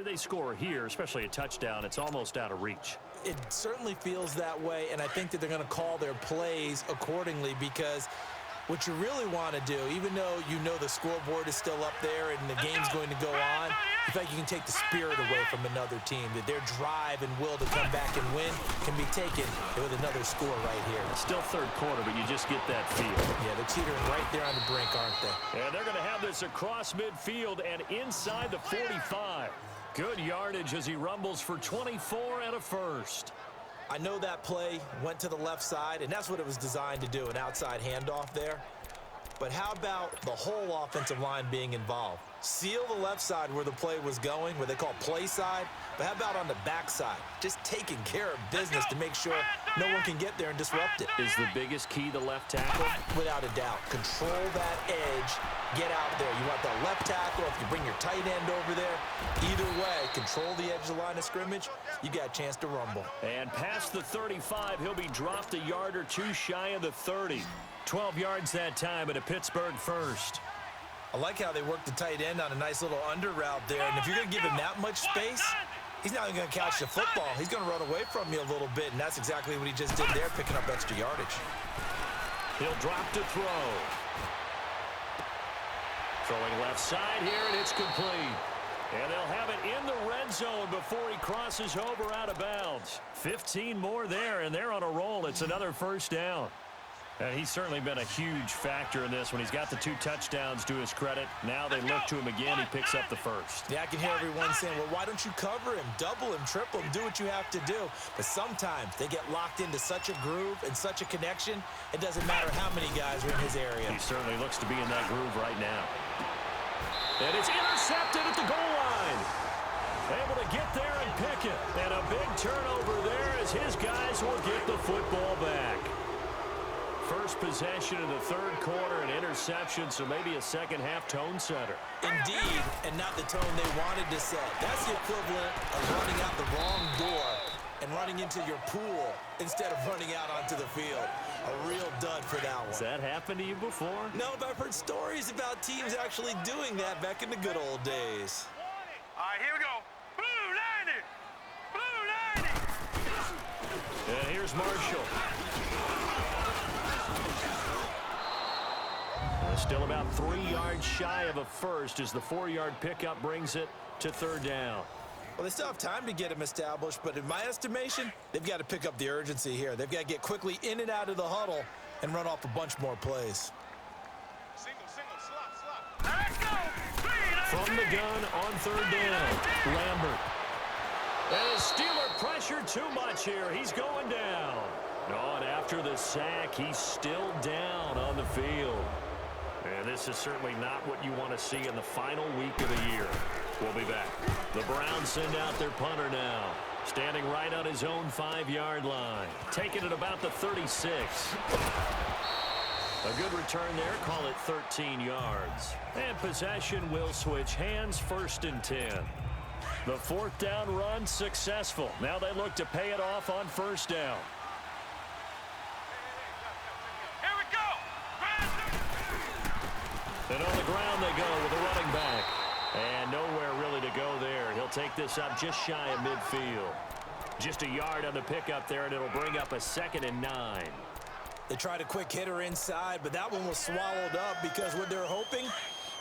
They score here, especially a touchdown, it's almost out of reach. It certainly feels that way, and I think that they're going to call their plays accordingly because what you really want to do, even though you know the scoreboard is still up there and the game's going to go on, you feel like you can take the spirit away from another team, that their drive and will to come back and win can be taken with another score right here. It's still third quarter, but you just get that feel. Yeah, they're teetering right there on the brink, aren't they? And they're going to have this across midfield and inside the 45. Good yardage as he rumbles for 24 and a first. I know that play went to the left side, and that's what it was designed to do, an outside handoff there. But how about the whole offensive line being involved? Seal the left side where the play was going, where they call play side, but how about on the back side? Just taking care of business to make sure no one can get there and disrupt it. Is the biggest key the left tackle? Without a doubt. Control that edge. Get out there. You want that left tackle. If you bring your tight end over there, either way, control the edge of the line of scrimmage, you got a chance to rumble. And past the 35, he'll be dropped a yard or two shy of the 30. 12 yards that time and a Pittsburgh first. I like how they work the tight end on a nice little under route there. And if you're going to give him that much space, he's not even going to catch the football. He's going to run away from you a little bit, and that's exactly what he just did there, picking up extra yardage. He'll drop to throw. Throwing left side here, and it's complete. And they'll have it in the red zone before he crosses over out of bounds. 15 more there, and they're on a roll. It's another first down. And he's certainly been a huge factor in this when he's got the 2 touchdowns to his credit. Now they look to him again. He picks up the first. Yeah, I can hear everyone saying, well, why don't you cover him, double him, triple him, do what you have to do. But sometimes they get locked into such a groove and such a connection, it doesn't matter how many guys are in his area. He certainly looks to be in that groove right now. And it's intercepted at the goal line. Able to get there and pick it. And a big turnover there as his guys will get the football back. First possession in the third quarter, an interception, so maybe a second-half tone setter. Indeed, and not the tone they wanted to set. That's the equivalent of running out the wrong door and running into your pool instead of running out onto the field. A real dud for that one. Has that happened to you before? No, but I've heard stories about teams actually doing that back in the good old days. All right, here we go. Blue 90! Blue 90! And here's Marshall. Still about 3 yards shy of a first as the 4-yard pickup brings it to third down. Well, they still have time to get him established, but in my estimation, they've got to pick up the urgency here. They've got to get quickly in and out of the huddle and run off a bunch more plays. Single, slot. Let's go! From the gun on third down, Lambert. And Steeler pressure too much here. He's going down. Oh, and after the sack, he's still down on the field. And this is certainly not what you want to see in the final week of the year. We'll be back. The Browns send out their punter now. Standing right on his own 5-yard line. Taking it about the 36. A good return there. Call it 13 yards. And possession will switch hands, 1st and 10. The 4th down run successful. Now they look to pay it off on 1st down. And on the ground they go with a running back. And nowhere really to go there. He'll take this up just shy of midfield. Just a yard on the pickup there, and it'll bring up a 2nd and 9. They tried a quick hitter inside, but that one was swallowed up because what they're hoping,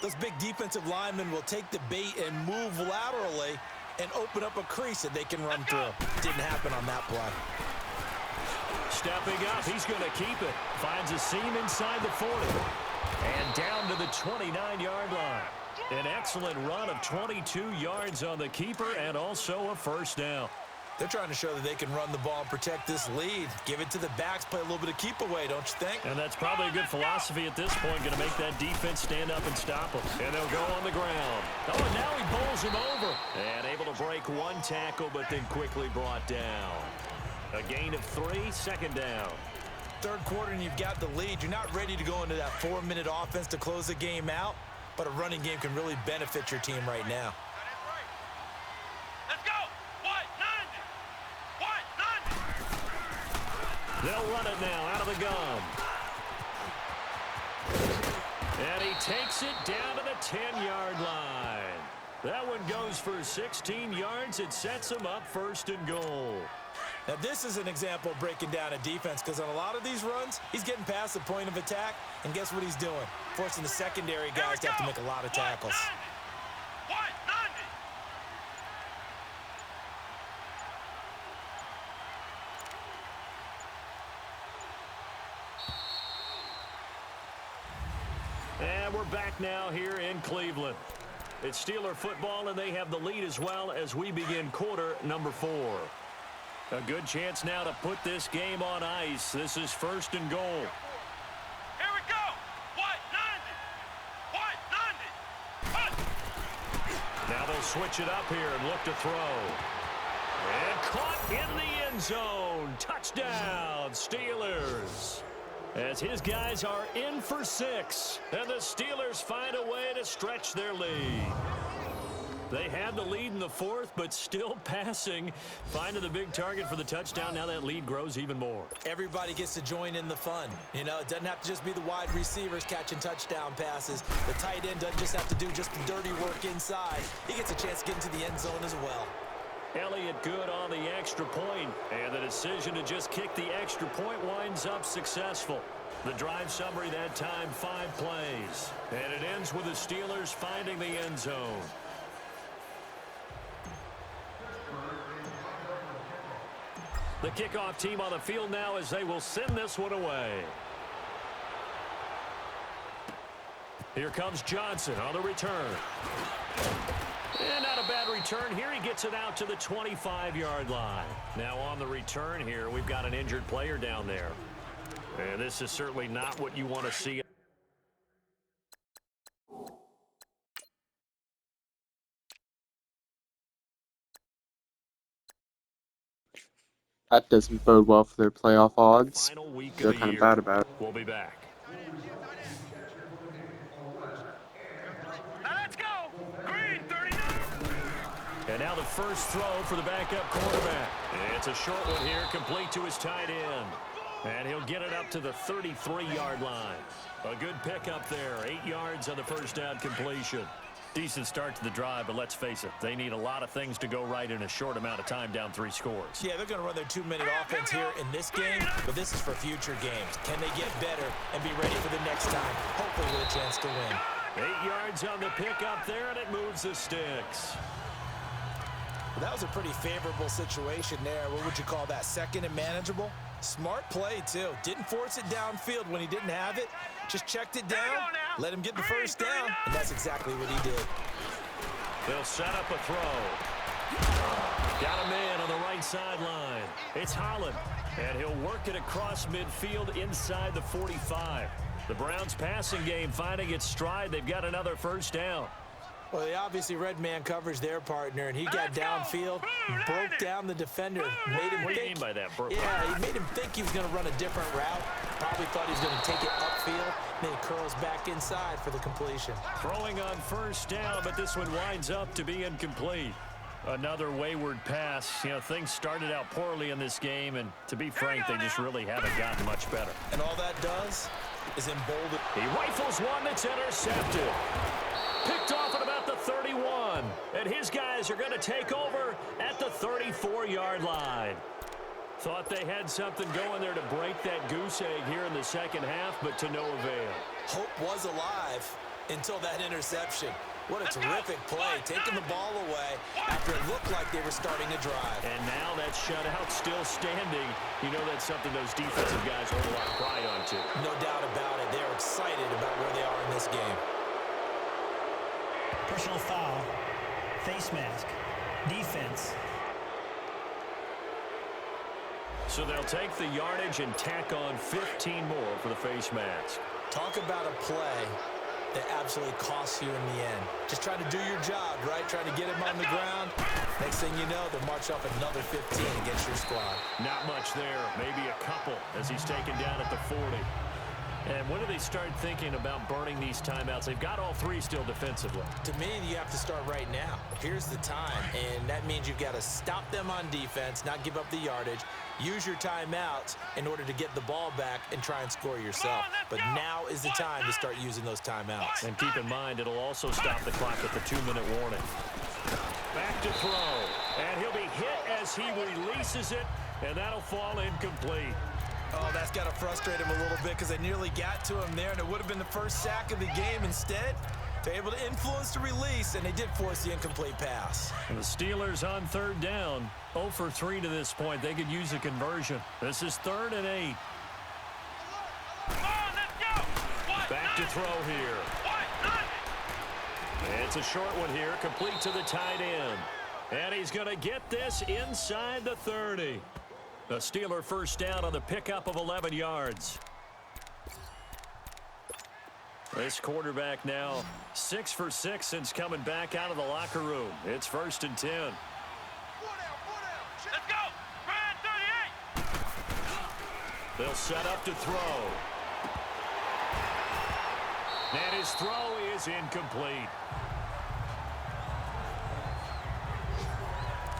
those big defensive linemen will take the bait and move laterally and open up a crease that they can run through. Didn't happen on that play. Stepping up, he's going to keep it. Finds a seam inside the 40. And down to the 29-yard line. An excellent run of 22 yards on the keeper and also a 1st down. They're trying to show that they can run the ball and protect this lead. Give it to the backs, play a little bit of keep away, don't you think? And that's probably a good philosophy at this point, going to make that defense stand up and stop him. And they'll go on the ground. Oh, and now he bowls him over. And able to break one tackle, but then quickly brought down. A gain of 3, 2nd down. Third quarter and you've got the lead. You're not ready to go into that 4-minute offense to close the game out, but a running game can really benefit your team right now. Let's go! What? 90! They'll run it now out of the gun. And he takes it down to the 10-yard line. That one goes for 16 yards. It sets him up 1st and goal. Now, this is an example of breaking down a defense because on a lot of these runs, he's getting past the point of attack, and guess what he's doing? Forcing the secondary guys to have to make a lot of tackles. And we're back now here in Cleveland. It's Steeler football, and they have the lead as well as we begin quarter number 4. A good chance now to put this game on ice. This is 1st and goal. Here we go. What? 90. Now they'll switch it up here and look to throw. And caught in the end zone. Touchdown, Steelers. As his guys are in for 6. And the Steelers find a way to stretch their lead. They had the lead in the 4th, but still passing. Finding the big target for the touchdown. Now that lead grows even more. Everybody gets to join in the fun. You know, it doesn't have to just be the wide receivers catching touchdown passes. The tight end doesn't just have to do just the dirty work inside. He gets a chance to get into the end zone as well. Elliott good on the extra point, and the decision to just kick the extra point winds up successful. The drive summary that time, 5 plays. And it ends with the Steelers finding the end zone. The kickoff team on the field now as they will send this one away. Here comes Johnson on the return. And not a bad return here. He gets it out to the 25-yard line. Now on the return here, we've got an injured player down there. And this is certainly not what you want to see. That doesn't bode well for their playoff odds. Final week They're of the kind of year. bad about it. We'll be back. Let's go. Green 39. And now the first throw for the backup quarterback. It's a short one here, complete to his tight end. And he'll get it up to the 33-yard line. A good pickup there, 8 yards on the first down completion. Decent start to the drive, but let's face it, they need a lot of things to go right in a short amount of time, down 3 scores. Yeah, they're going to run their 2-minute offense here in this game, but this is for future games. Can they get better and be ready for the next time, hopefully with a chance to win? 8 yards on the pickup there, and it moves the sticks. Well, that was a pretty favorable situation there. What would you call that, 2nd and manageable? Smart play, too. Didn't force it downfield when he didn't have it. Just checked it down, let him get the first down, and that's exactly what he did. They'll set up a throw. Got a man on the right sideline. It's Holland, and he'll work it across midfield inside the 45. The Browns passing game finding its stride. They've got another first down. Well, they obviously red man coverage their partner, and he got downfield, broke down the defender, made him What do you think. mean by that, Brooke? Yeah, he made him think he was going to run a different route. Probably thought he was going to take it upfield. Then he curls back inside for the completion. Throwing on first down, but this one winds up to be incomplete. Another wayward pass. You know, things started out poorly in this game, and to be frank, they just really haven't gotten much better. And all that does is embolden. He rifles one that's intercepted. Picked off at about the 31. And his guys are going to take over at the 34-yard line. Thought they had something going there to break that goose egg here in the second half, but to no avail. Hope was alive until that interception. What a terrific play, taking the ball away after it looked like they were starting to drive. And now that shutout still standing. You know that's something those defensive guys hold a lot of pride on, too. No doubt about it. They're excited about where they are in this game. Personal foul, face mask, defense. So they'll take the yardage and tack on 15 more for the face mask. Talk about a play that absolutely costs you in the end. Just trying to do your job, right? Trying to get him on the ground. Next thing you know, they'll march off another 15 against your squad. Not much there, maybe a couple as he's taken down at the 40. And when do they start thinking about burning these timeouts? They've got all three still defensively. To me, you have to start right now. Here's the time, and that means you've got to stop them on defense, not give up the yardage, use your timeouts in order to get the ball back and try and score yourself. But now is the time to start using those timeouts. And keep in mind, it'll also stop the clock at the 2-minute warning. Back to throw, and he'll be hit as he releases it, and that'll fall incomplete. Oh, that's got to frustrate him a little bit because they nearly got to him there, and it would have been the first sack of the game. Instead, they're able to influence the release, and they did force the incomplete pass. And the Steelers on 3rd down, 0 for 3 to this point. They could use a conversion. This is 3rd and 8. Come on, let's go. Back to throw here. It's a short one here, complete to the tight end. And he's going to get this inside the 30. The Steeler first down on the pickup of 11 yards. This quarterback now 6 for 6 since coming back out of the locker room. It's 1st and 10. Let's go. Brad 38. They'll set up to throw. And his throw is incomplete.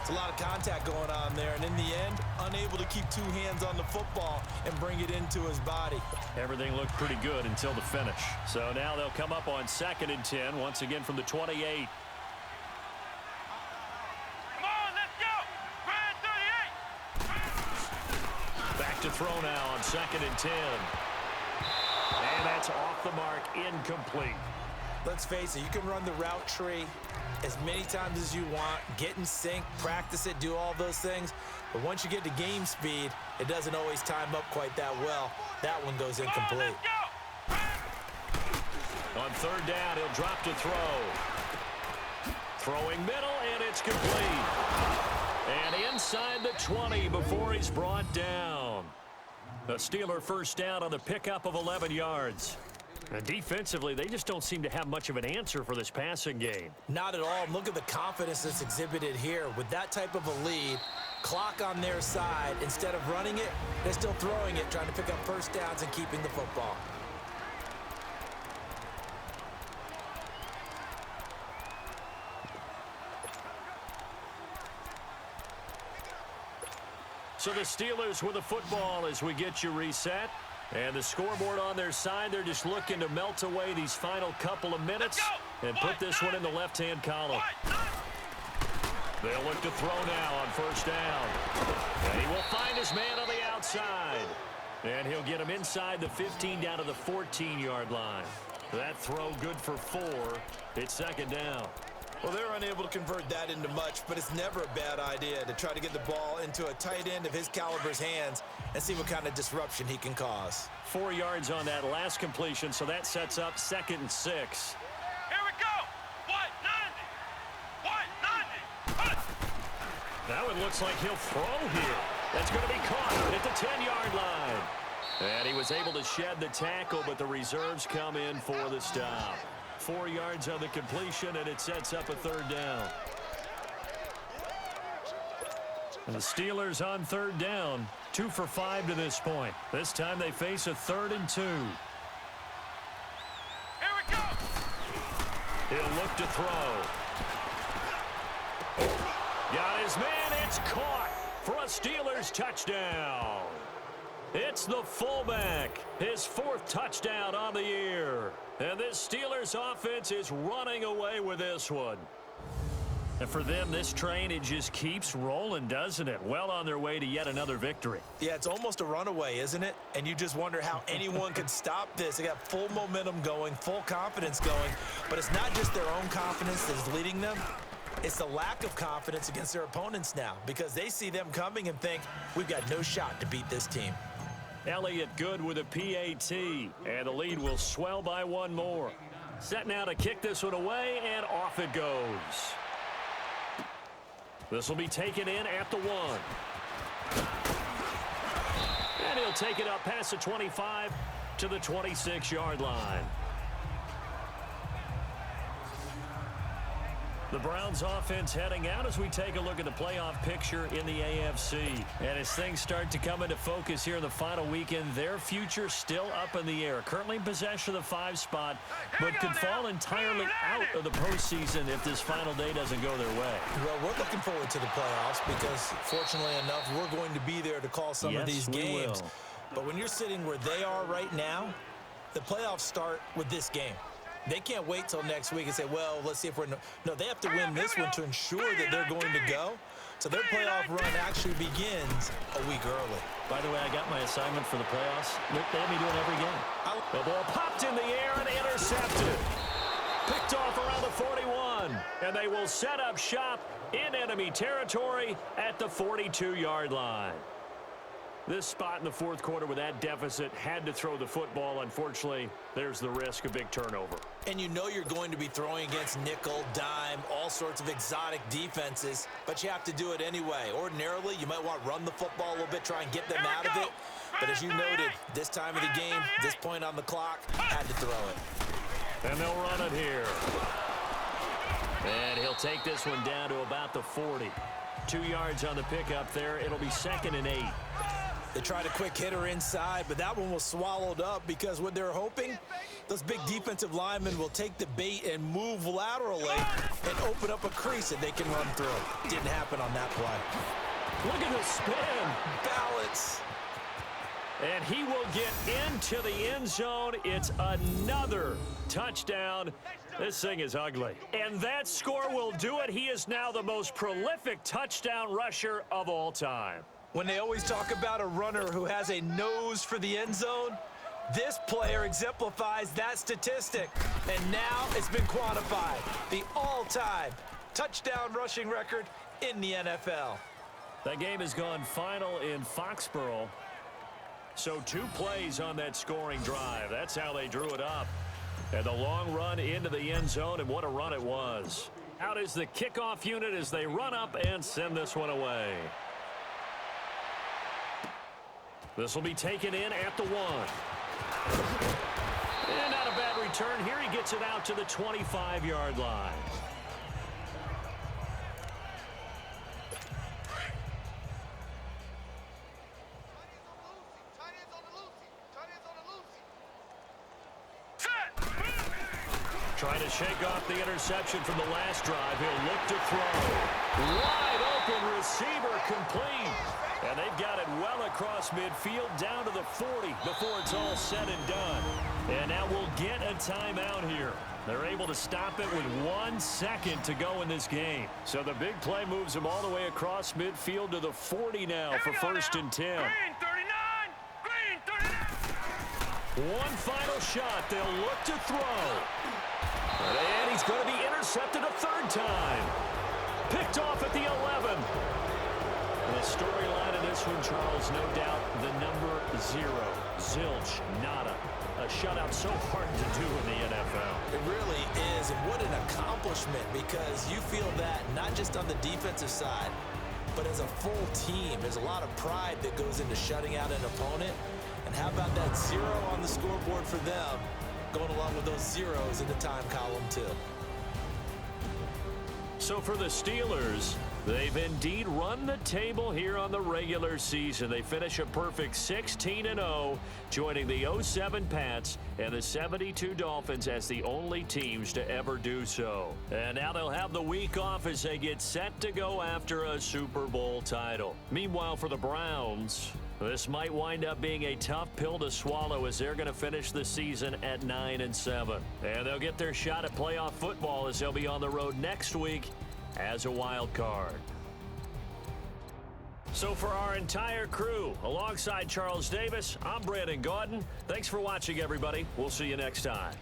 It's a lot of contact going on there, and in the end, unable to keep two hands on the football and bring it into his body. Everything looked pretty good until the finish. So now they'll come up on 2nd and 10, once again from the 28. Come on, let's go. Brad 38. Back to throw now on 2nd and 10. And that's off the mark, incomplete. Let's face it, you can run the route tree as many times as you want, get in sync, practice it, do all those things. But once you get to game speed, it doesn't always time up quite that well. That one goes incomplete. On 3rd down, he'll drop to throw. Throwing middle, and it's complete. And inside the 20 before he's brought down. The Steeler first down on the pickup of 11 yards. And defensively, they just don't seem to have much of an answer for this passing game. Not at all. Look at the confidence that's exhibited here. With that type of a lead, clock on their side, instead of running it, they're still throwing it, trying to pick up first downs and keeping the football. So the Steelers with the football as we get you reset. And the scoreboard on their side, they're just looking to melt away these final couple of minutes and put this one in the left-hand column. They'll look to throw now on 1st down. And he will find his man on the outside. And he'll get him inside the 15 down to the 14-yard line. That throw good for 4. It's 2nd down. Well, they're unable to convert that into much, but it's never a bad idea to try to get the ball into a tight end of his caliber's hands and see what kind of disruption he can cause. 4 yards on that last completion, so that sets up 2nd and 6. Here we go. What? 90. Now it looks like he'll throw here. That's going to be caught at the 10-yard line. And he was able to shed the tackle, but the reserves come in for the stop. 4 yards on the completion, and it sets up a 3rd down. And the Steelers on 3rd down, 2 for 5 to this point. This time they face a 3rd and 2. Here we go. He'll look to throw. Got his man, it's caught for a Steelers touchdown. It's the fullback, his 4th touchdown on the year. And this Steelers offense is running away with this one. And for them, this train, it just keeps rolling, doesn't it? Well on their way to yet another victory. Yeah, it's almost a runaway, isn't it? And you just wonder how anyone could stop this. They got full momentum going, full confidence going. But it's not just their own confidence that's leading them. It's the lack of confidence against their opponents now because they see them coming and think, we've got no shot to beat this team. Elliott good with a PAT, and the lead will swell by 1 more. Set now to kick this one away, and off it goes. This will be taken in at the 1. And he'll take it up past the 25 to the 26-yard line. The Browns offense heading out as we take a look at the playoff picture in the AFC. And as things start to come into focus here in the final weekend, their future still up in the air. Currently in possession of the 5 spot, but could fall entirely out of the postseason if this final day doesn't go their way. Well, we're looking forward to the playoffs because, fortunately enough, we're going to be there to call some of these games. But when you're sitting where they are right now, the playoffs start with this game. They can't wait till next week and say, well, let's see if we're... No, they have to win this one to ensure that they're going to go. So their playoff run actually begins a week early. By the way, I got my assignment for the playoffs. They have me doing every game. The ball popped in the air and intercepted. Picked off around the 41. And they will set up shop in enemy territory at the 42-yard line. This spot in the fourth quarter with that deficit had to throw the football. Unfortunately, there's the risk of big turnover. And you know you're going to be throwing against nickel, dime, all sorts of exotic defenses, but you have to do it anyway. Ordinarily, you might want to run the football a little bit, try and get them out of it. But as you noted, this time of the game, this point on the clock, had to throw it. And they'll run it here. And he'll take this one down to about the 40. 2 yards on the pickup there. It'll be 2nd and 8. They tried a quick hitter inside, but that one was swallowed up because what they're hoping, those big defensive linemen will take the bait and move laterally and open up a crease that they can run through. Didn't happen on that play. Look at the spin. Balance. And he will get into the end zone. It's another touchdown. This thing is ugly. And that score will do it. He is now the most prolific touchdown rusher of all time. When they always talk about a runner who has a nose for the end zone, this player exemplifies that statistic. And now it's been quantified. The all-time touchdown rushing record in the NFL. That game has gone final in Foxborough. So 2 plays on that scoring drive. That's how they drew it up. And the long run into the end zone, and what a run it was. Out is the kickoff unit as they run up and send this one away. This will be taken in at the 1. And not a bad return here. He gets it out to the 25-yard line. Trying to shake off the interception from the last drive. He'll look to throw. Wide open receiver complete. And they've got it well across midfield down to the 40 before it's all said and done. And now we'll get a timeout here. They're able to stop it with 1 second to go in this game. So the big play moves them all the way across midfield to the 40 now for 1st and 10. Green 39! Green 39! One final shot. They'll look to throw. And he's going to be intercepted a 3rd time. Picked off at the 11. The storyline of this one, Charles, no doubt the number 0. Zilch, nada. A shutout so hard to do in the NFL. It really is, and what an accomplishment, because you feel that not just on the defensive side, but as a full team. There's a lot of pride that goes into shutting out an opponent. And how about that 0 on the scoreboard for them, going along with those zeros in the time column too. So for the Steelers, they've indeed run the table here on the regular season. They finish a perfect 16-0, joining the 07 Pats and the 72 Dolphins as the only teams to ever do so. And now they'll have the week off as they get set to go after a Super Bowl title. Meanwhile, for the Browns, this might wind up being a tough pill to swallow as they're going to finish the season at 9-7. And they'll get their shot at playoff football as they'll be on the road next week as a wild card. So for our entire crew, alongside Charles Davis, I'm Brandon Gaudin. Thanks for watching, everybody. We'll see you next time.